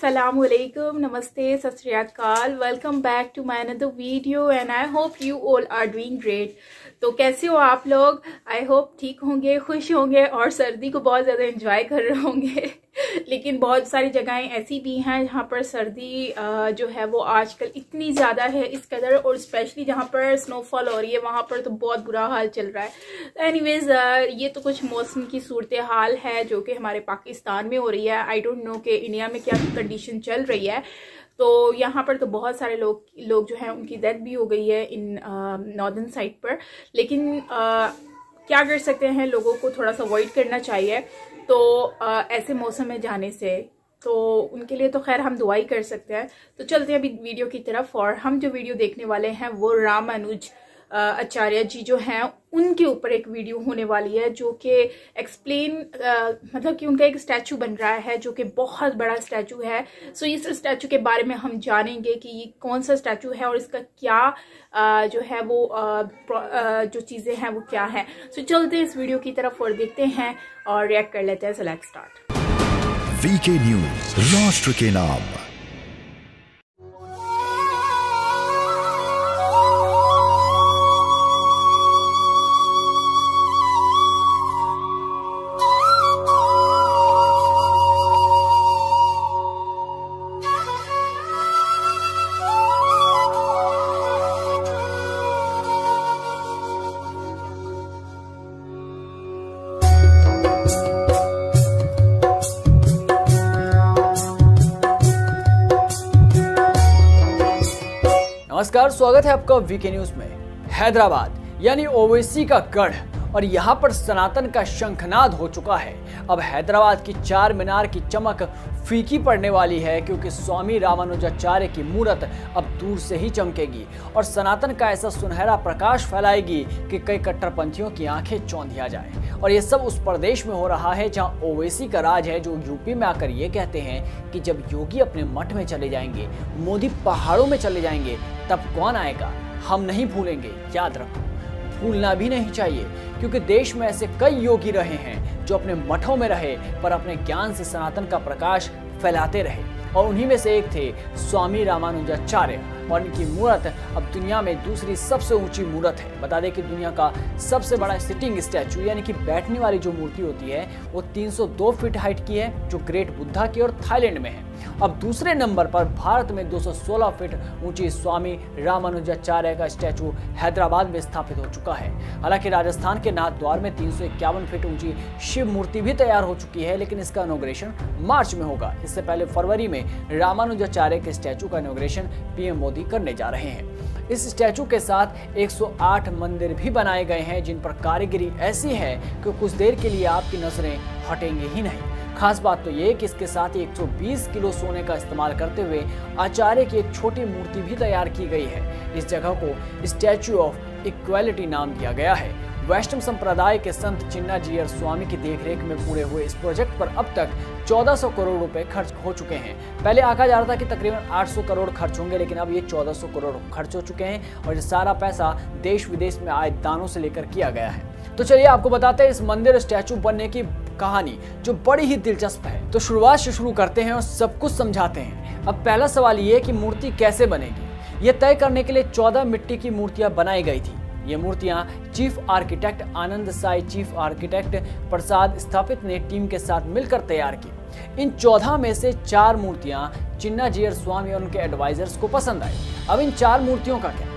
Assalamualaikum, Namaste, Sat Shri Akal. Welcome back to my another video and I hope you all are doing great. तो कैसे हो आप लोग? I hope ठीक होंगे, खुश होंगे और सर्दी को बहुत ज़्यादा एंजॉय कर रहे होंगे। लेकिन बहुत सारी जगहें ऐसी भी हैं जहाँ पर सर्दी जो है वो आजकल इतनी ज़्यादा है इस कदर, और स्पेशली जहाँ पर स्नोफॉल हो रही है वहाँ पर तो बहुत बुरा हाल चल रहा है। एनीवेज ये तो कुछ मौसम की सूरत हाल है जो कि हमारे पाकिस्तान में हो रही है। आई डोंट नो कि इंडिया में क्या कंडीशन चल रही है। तो यहाँ पर तो बहुत सारे लोग जो हैं उनकी डेथ भी हो गई है इन नॉर्दर्न साइड पर। लेकिन क्या कर सकते हैं, लोगों को थोड़ा सा अवॉइड करना चाहिए तो ऐसे मौसम में जाने से, तो उनके लिए तो खैर हम दुआ ही कर सकते हैं। तो चलते हैं अभी वीडियो की तरफ, और हम जो वीडियो देखने वाले हैं वो रामानुज आचार्य जी जो हैं उनके ऊपर एक वीडियो होने वाली है जो कि एक्सप्लेन मतलब कि उनका एक स्टैचू बन रहा है जो कि बहुत बड़ा स्टैचू है। सो इस स्टैचू के बारे में हम जानेंगे कि ये कौन सा स्टैचू है और इसका क्या जो है वो जो चीज़ें हैं वो क्या है। सो चलते हैं इस वीडियो की तरफ और देखते हैं और रिएक्ट कर लेते हैं। So let's start. VK news, राष्ट्र के नाम। नमस्कार, स्वागत है आपका वीके न्यूज में। हैदराबाद यानी ओवैसी का गढ़ और यहाँ पर सनातन का शंखनाद हो चुका है। अब हैदराबाद की चार मीनार की चमक फीकी पड़ने वाली है क्योंकि स्वामी रामानुजाचार्य की मूरत अब दूर से ही चमकेगी और सनातन का ऐसा सुनहरा प्रकाश फैलाएगी कि कई कट्टरपंथियों की आंखें चौंधिया जाए। और ये सब उस प्रदेश में हो रहा है जहाँ ओवैसी का राज है, जो यूपी में आकर ये कहते हैं कि जब योगी अपने मठ में चले जाएंगे, मोदी पहाड़ों में चले जाएंगे, तब कौन आएगा? हम नहीं भूलेंगे। याद रखो, भूलना भी नहीं चाहिए क्योंकि देश में ऐसे कई योगी रहे हैं जो अपने मठों में रहे पर अपने ज्ञान से सनातन का प्रकाश फैलाते रहे, और उन्हीं में से एक थे स्वामी रामानुजाचार्य। और इनकी मूर्त अब दुनिया में दूसरी सबसे ऊंची मूर्त है। बता दें कि दुनिया का सबसे बड़ा सिटिंग स्टैचू यानी कि बैठने वाली जो मूर्ति होती है वो 302 फीट हाइट की है, जो ग्रेट बुद्धा की और थाईलैंड में है। अब दूसरे नंबर पर भारत में 216 फीट ऊंची स्वामी रामानुजाचार्य का स्टैचू हैदराबाद में स्थापित हो चुका है। हालांकि राजस्थान के नाथद्वार में 351 फीट ऊंची शिव मूर्ति भी तैयार हो चुकी है, लेकिन इसका इनॉग्रेशन मार्च में होगा। इससे पहले फरवरी में रामानुजाचार्य के स्टैचू का इनॉग्रेशन पीएम मोदी करने जा रहे हैं। इस स्टैचू के साथ 108 मंदिर भी बनाए गए हैं जिन पर कारीगरी ऐसी है कि कुछ देर के लिए आपकी नजरें हटेंगे ही नहीं। खास बात तो ये कि इसके साथ ही 120 किलो सोने का इस्तेमाल करते हुए आचार्य की एक छोटी मूर्ति भी तैयार की गई है। इस जगह को स्टैचू ऑफ इक्वालिटी नाम दिया गया है। वैष्णव संप्रदाय के संत चिन्नाजीयर स्वामी की देखरेख में पूरे हुए इस प्रोजेक्ट पर अब तक 1400 करोड़ रुपए खर्च हो चुके हैं। पहले आका जा रहा था कि तकरीबन 800 करोड़ खर्च होंगे, लेकिन अब ये 1400 करोड़ खर्च हो चुके हैं और ये सारा पैसा देश विदेश में आए दानों से लेकर किया गया है। तो चलिए आपको बताते हैं इस मंदिर स्टैचू बनने की कहानी, जो बड़ी ही दिलचस्प है। तो शुरुआत से शुरू करते हैं और सब कुछ समझाते हैं। अब पहला सवाल ये कि मूर्ति कैसे बनेगी। ये तय करने के लिए 14 मिट्टी की मूर्तियां बनाई गई थी। ये मूर्तियां चीफ आर्किटेक्ट आनंद साई, चीफ आर्किटेक्ट प्रसाद स्थापित ने टीम के साथ मिलकर तैयार की। इन 14 में से 4 मूर्तियां चिन्नाजीयर स्वामी और उनके एडवाइजर्स को पसंद आई। अब इन 4 मूर्तियों का क्या,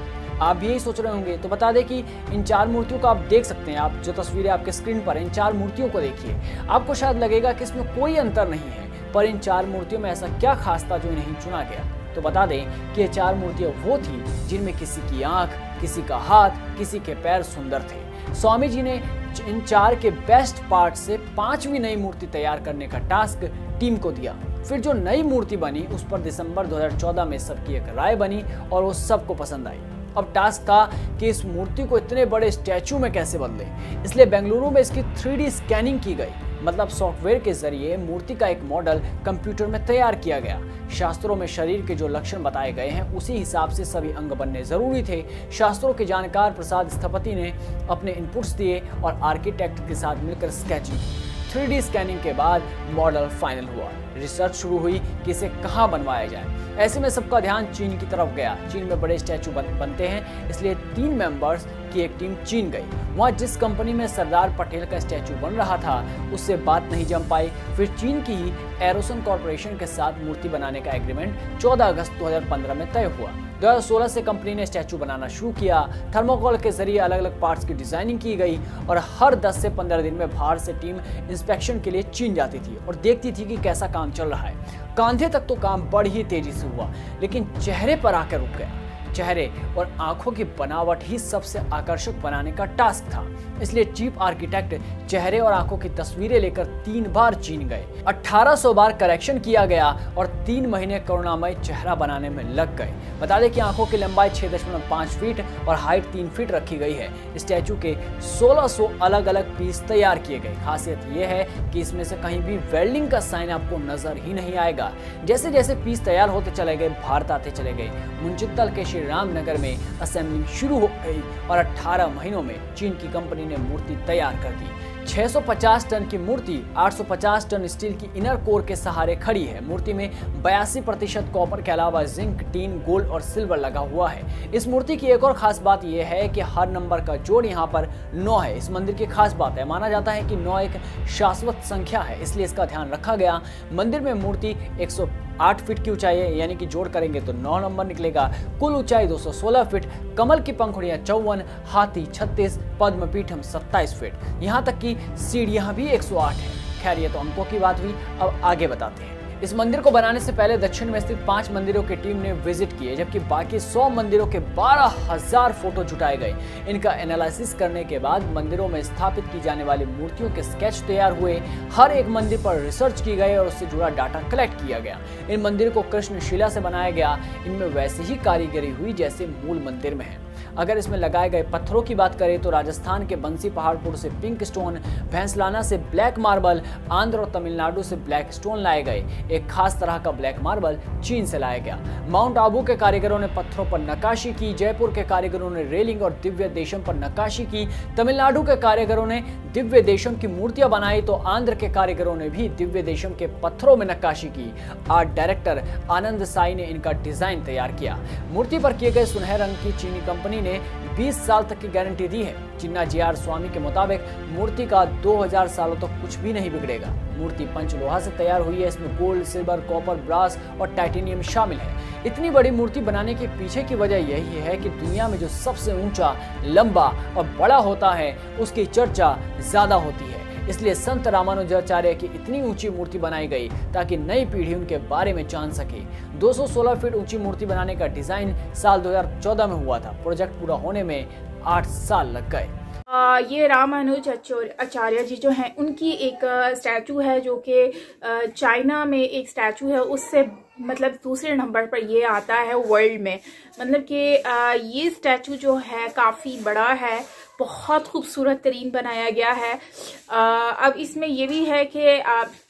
आप भी यही सोच रहे होंगे। तो बता दें कि इन 4 मूर्तियों का आप देख सकते हैं, आप जो तस्वीरें आपके स्क्रीन पर, इन 4 मूर्तियों को देखिए। आपको शायद लगेगा कि इसमें कोई अंतर नहीं है, पर इन 4 मूर्तियों में ऐसा क्या खास था जो इन्हें चुना गया। तो बता दें कि ये 4 मूर्तियां वो थी जिनमें किसी की आंख, किसी का हाथ, किसी के पैर सुंदर थे। स्वामी जी ने इन 4 के बेस्ट पार्ट से 5वीं नई मूर्ति तैयार करने का टास्क टीम को दिया। फिर जो नई मूर्ति बनी उस पर दिसंबर 2014 में सबकी एक राय बनी और वो सबको पसंद आई। अब टास्क था कि इस मूर्ति को इतने बड़े स्टैचू में कैसे बदले, इसलिए बेंगलुरु में इसकी 3D स्कैनिंग की गई। मतलब सॉफ्टवेयर के जरिए मूर्ति का एक मॉडल कंप्यूटर में तैयार किया गया। शास्त्रों में शरीर के जो लक्षण बताए गए हैं उसी हिसाब से सभी अंग बनने जरूरी थे। शास्त्रों के जानकार प्रसाद स्थपति ने अपने इनपुट्स दिए और आर्किटेक्ट के साथ मिलकर स्केचिंग की। 3D स्कैनिंग के बाद मॉडल फाइनल हुआ। रिसर्च शुरू हुई कि इसे कहाँ बनवाया जाए। ऐसे में सबका ध्यान चीन की तरफ गया। चीन में बड़े स्टैचू बनते हैं, इसलिए 3 मेंबर्स की एक टीम चीन गई। वहाँ जिस कंपनी में सरदार पटेल का स्टैचू बन रहा था उससे बात नहीं जम पाई। फिर चीन की ही एरोसन कॉर्पोरेशन के साथ मूर्ति बनाने का एग्रीमेंट 14 अगस्त 2015 में तय हुआ। 2016 से कंपनी ने स्टैचू बनाना शुरू किया। थर्मोकोल के जरिए अलग अलग पार्ट्स की डिजाइनिंग की गई और हर 10 से 15 दिन में बाहर से टीम इंस्पेक्शन के लिए चीन जाती थी और देखती थी कि कैसा काम चल रहा है। कंधे तक तो काम बड़ी ही तेजी से हुआ, लेकिन चेहरे पर आकर रुक गया। चेहरे और आंखों की बनावट ही सबसे आकर्षक बनाने का टास्क था, इसलिए चीफ आर्किटेक्ट चेहरे और आंखों की तस्वीरें लेकर 3 बार चीन गए। 1800 बार करेक्शन किया गया और 3 महीने करुणामय चेहरा बनाने में लग गए। बता दें कि आंखों की लंबाई 6.5 फीट और हाइट 3 फीट रखी गई है। स्टैचू के 1600 अलग अलग पीस तैयार किए गए। खासियत यह है कि इसमें से कहीं भी वेल्डिंग का साइन आपको नजर ही नहीं आएगा। जैसे जैसे पीस तैयार होते चले गए, भारत आते चले गए। मुंचितल के श्री रामनगर में असेंबलिंग शुरू हो गई और 18 महीनों में चीन की कंपनी ने मूर्ति तैयार कर दी। 650 टन की मूर्ति 850 टन स्टील की इनर कोर के सहारे खड़ी है। मूर्ति में 82% कॉपर के अलावा जिंक, टीन, गोल्ड और सिल्वर लगा हुआ है। इस मूर्ति की एक और खास बात यह है कि हर नंबर का जोड़ यहाँ पर 9 है। इस मंदिर की खास बात है, माना जाता है कि 9 एक शाश्वत संख्या है, इसलिए इसका ध्यान रखा गया। मंदिर में मूर्ति 108 फीट की ऊंचाई है, यानी कि जोड़ करेंगे तो 9 नंबर निकलेगा। कुल ऊंचाई 216 फीट, कमल की पंखुड़ियां 54, हाथी 36, पद्म पीठम 27 फीट, यहाँ तक कि सीढ़ियां भी 108 है। खैर ये तो अंकों की बात हुई, अब आगे बताते हैं। इस मंदिर को बनाने से पहले दक्षिण में स्थित 5 मंदिरों की टीम ने विजिट किए, जबकि बाकी 100 मंदिरों के 12,000 फोटो जुटाए गए। इनका एनालिसिस करने के बाद मंदिरों में स्थापित की जाने वाली मूर्तियों के स्केच तैयार हुए। हर एक मंदिर पर रिसर्च की गई और उससे जुड़ा डाटा कलेक्ट किया गया। इन मंदिर को कृष्णशिला से बनाया गया। इनमें वैसी ही कारीगरी हुई जैसे मूल मंदिर में है। अगर इसमें लगाए गए पत्थरों की बात करें तो राजस्थान के बंसी पहाड़पुर से पिंक स्टोन, भैंसलाना से ब्लैक मार्बल, आंध्र और तमिलनाडु से ब्लैक स्टोन लाए गए। एक खास तरह का ब्लैक मार्बल चीन से लाया गया। माउंट आबू के कारीगरों ने पत्थरों पर नक्काशी की। जयपुर के कारीगरों ने रेलिंग और दिव्य देशम पर नक्काशी की। तमिलनाडु के कारीगरों ने दिव्य देशम की मूर्तियां बनाई तो आंध्र के कारीगरों ने भी दिव्य देशम के पत्थरों में नक्काशी की। आर्ट डायरेक्टर आनंद साई ने इनका डिजाइन तैयार किया। मूर्ति पर किए गए सुनहरे रंग की चीनी कंपनी ने 20 साल तक की गारंटी दी है। चिन्ना जीआर स्वामी के मुताबिक मूर्ति का 2000 सालों तक कुछ भी नहीं बिगड़ेगा। मूर्ति पंचलोहा से तैयार हुई है। इसमें गोल्ड, सिल्वर, कॉपर, ब्रास और टाइटेनियम शामिल है। इतनी बड़ी मूर्ति बनाने के पीछे की वजह यही है कि दुनिया में जो सबसे ऊंचा, लंबा और बड़ा होता है उसकी चर्चा ज्यादा होती है। इसलिए संत रामानुजाचार्य की इतनी ऊंची मूर्ति बनाई गई ताकि नई पीढ़ी उनके बारे में जान सके। 216 फीट ऊंची मूर्ति बनाने का डिजाइन साल 2014 में हुआ था। प्रोजेक्ट पूरा होने में 8 साल लग गए। ये रामानुजाचार्य जी जो हैं उनकी एक स्टैचू है जो कि चाइना में एक स्टैचू है, उससे मतलब दूसरे नंबर पर ये आता है वर्ल्ड में। मतलब कि ये स्टैचू जो है काफ़ी बड़ा है, बहुत खूबसूरत तरीन बनाया गया है। अब इसमें ये भी है कि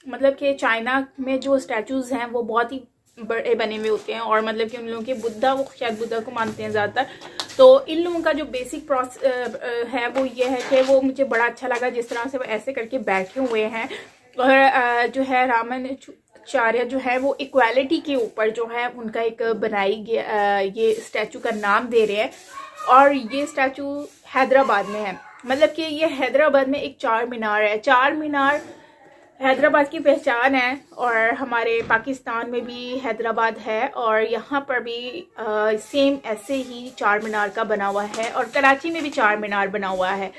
मतलब कि चाइना में जो स्टैचूज़ हैं वो बहुत ही बड़े बने हुए होते हैं और मतलब कि उन लोगों के बुद्धा, वो शायद बुद्धा को मानते हैं ज़्यादातर। तो इन लोगों का जो बेसिक प्रोसेस है वो ये है कि वो मुझे बड़ा अच्छा लगा जिस तरह से वो ऐसे करके बैठे हुए हैं। और जो है रामानुजाचार्य जो है वो इक्वालिटी के ऊपर जो है उनका एक बनाई गया ये स्टैचू का नाम दे रहे हैं। और ये स्टैचू हैदराबाद में है। मतलब कि ये हैदराबाद में एक 4 मीनार है। 4 मीनार हैदराबाद की पहचान है और हमारे पाकिस्तान में भी हैदराबाद है और यहाँ पर भी सेम ऐसे ही 4 मीनार का बना हुआ है और कराची में भी 4 मीनार बना हुआ है।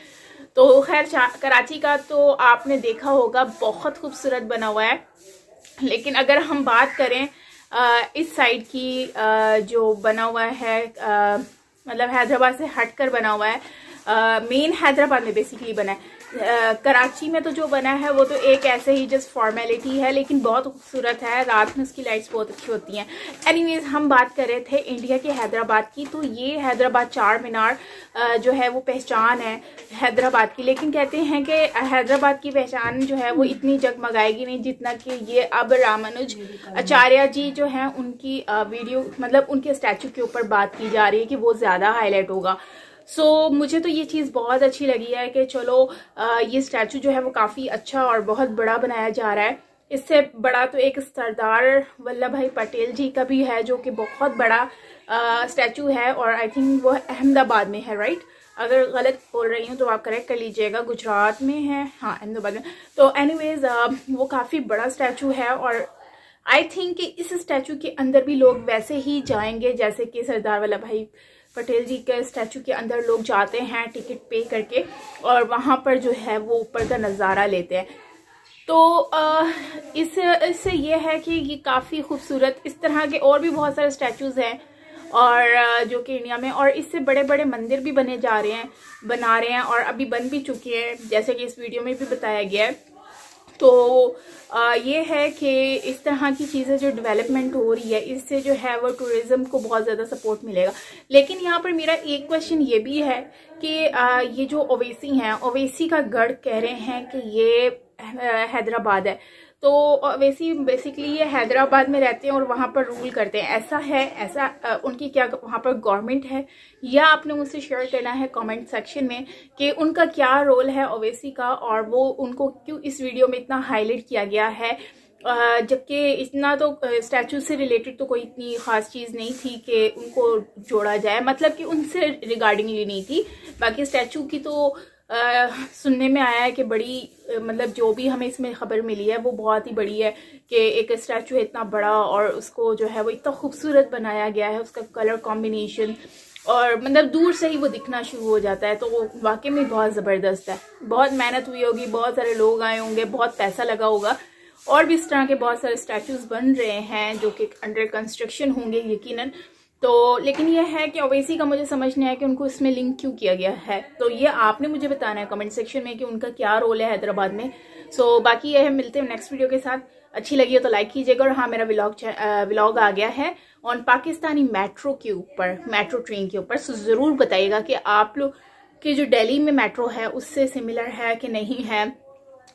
तो खैर कराची का तो आपने देखा होगा, बहुत खूबसूरत बना हुआ है। लेकिन अगर हम बात करें इस साइड की जो बना हुआ है मतलब हैदराबाद से हटकर बना हुआ है, मेन हैदराबाद में बेसिकली बना है। कराची में तो जो बना है वो तो एक ऐसे ही जस्ट फॉर्मेलिटी है, लेकिन बहुत खूबसूरत है। रात में उसकी लाइट्स बहुत अच्छी होती हैं। एनीवेज, हम बात कर रहे थे इंडिया के हैदराबाद की, तो ये हैदराबाद 4 मीनार जो है वो पहचान है हैदराबाद की। लेकिन कहते हैं कि हैदराबाद की पहचान जो है वो इतनी जगमगाएगी नहीं जितना कि ये अब रामानुजाचार्य जी जो हैं उनकी वीडियो मतलब उनके स्टैचू के ऊपर बात की जा रही है कि वो ज़्यादा हाईलाइट होगा। सो मुझे तो ये चीज़ बहुत अच्छी लगी है कि चलो ये स्टैचू जो है वो काफ़ी अच्छा और बहुत बड़ा बनाया जा रहा है। इससे बड़ा तो एक सरदार वल्लभ भाई पटेल जी का भी है, जो कि बहुत बड़ा स्टैचू है, और आई थिंक वो अहमदाबाद में है, राइट? अगर गलत बोल रही हूँ तो आप करेक्ट कर लीजिएगा। गुजरात में है, हाँ अहमदाबाद में। तो एनीवेज वो काफ़ी बड़ा स्टैचू है, और आई थिंक कि इस स्टैचू के अंदर भी लोग वैसे ही जाएंगे जैसे कि सरदार वल्लभ भाई पटेल जी के स्टैचू के अंदर लोग जाते हैं टिकट पे करके, और वहाँ पर जो है वो ऊपर का नज़ारा लेते हैं। तो इससे ये है कि ये काफ़ी खूबसूरत, इस तरह के और भी बहुत सारे स्टैचूज़ हैं और जो कि इंडिया में, और इससे बड़े बड़े मंदिर भी बना रहे हैं और अभी बन भी चुके हैं, जैसे कि इस वीडियो में भी बताया गया है। तो ये है कि इस तरह की चीज़ें जो डेवलपमेंट हो रही है, इससे जो है वो टूरिज़्म को बहुत ज़्यादा सपोर्ट मिलेगा। लेकिन यहाँ पर मेरा एक क्वेश्चन ये भी है कि ये जो ओवैसी हैं, ओवैसी का गढ़ कह रहे हैं कि ये हैदराबाद है। तो ओवैसी बेसिकली ये हैदराबाद में रहते हैं और वहाँ पर रूल करते हैं, ऐसा है? ऐसा उनकी क्या वहाँ पर गवर्नमेंट है? या आपने मुझसे शेयर करना है कमेंट सेक्शन में कि उनका क्या रोल है ओवैसी का, और वो उनको क्यों इस वीडियो में इतना हाईलाइट किया गया है, जबकि इतना तो स्टैचू से रिलेटेड तो कोई इतनी ख़ास चीज़ नहीं थी कि उनको जोड़ा जाए, मतलब कि उनसे रिगार्डिंगली नहीं थी। बाकी स्टैचू की तो सुनने में आया है कि बड़ी, मतलब जो भी हमें इसमें खबर मिली है वो बहुत ही बड़ी है कि एक स्टैचू है इतना बड़ा और उसको जो है वो इतना खूबसूरत बनाया गया है, उसका कलर कॉम्बिनेशन, और मतलब दूर से ही वो दिखना शुरू हो जाता है। तो वो वाकई में बहुत ज़बरदस्त है। बहुत मेहनत हुई होगी, बहुत सारे लोग आए होंगे, बहुत पैसा लगा होगा, और भी इस तरह के बहुत सारे स्टैचूज़ बन रहे हैं जो कि अंडर कंस्ट्रक्शन होंगे यकीनन। तो लेकिन ये है कि ओवैसी का मुझे समझ नहीं आया कि उनको इसमें लिंक क्यों किया गया है। तो ये आपने मुझे बताना है कमेंट सेक्शन में कि उनका क्या रोल है हैदराबाद में। सो बाकी ये है, मिलते हैं नेक्स्ट वीडियो के साथ। अच्छी लगी हो तो लाइक कीजिएगा। और हाँ, मेरा व्लॉग आ गया है ऑन पाकिस्तानी मेट्रो के ऊपर, मेट्रो ट्रेन के ऊपर। सो ज़रूर बताइएगा कि आप लोग की जो दिल्ली में मेट्रो है उससे सिमिलर है कि नहीं है,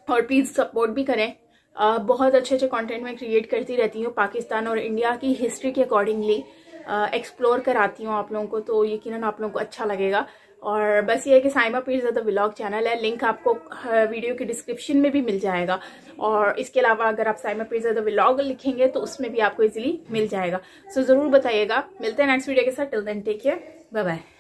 और प्लीज़ सपोर्ट भी करें। बहुत अच्छे अच्छे कंटेंट मैं क्रिएट करती रहती हूँ, पाकिस्तान और इंडिया की हिस्ट्री के अकॉर्डिंगली एक्सप्लोर कराती हूँ आप लोगों को, तो यकीनन आप लोगों को अच्छा लगेगा। और बस ये है कि साइमा पीरज़ादा व्लॉग चैनल है, लिंक आपको वीडियो के डिस्क्रिप्शन में भी मिल जाएगा। और इसके अलावा अगर आप साइमा पीरज़ादा व्लॉग लिखेंगे तो उसमें भी आपको इजीली मिल जाएगा। सो ज़रूर बताइएगा। मिलते हैं नेक्स्ट वीडियो के साथ। Till then take care, bye bye.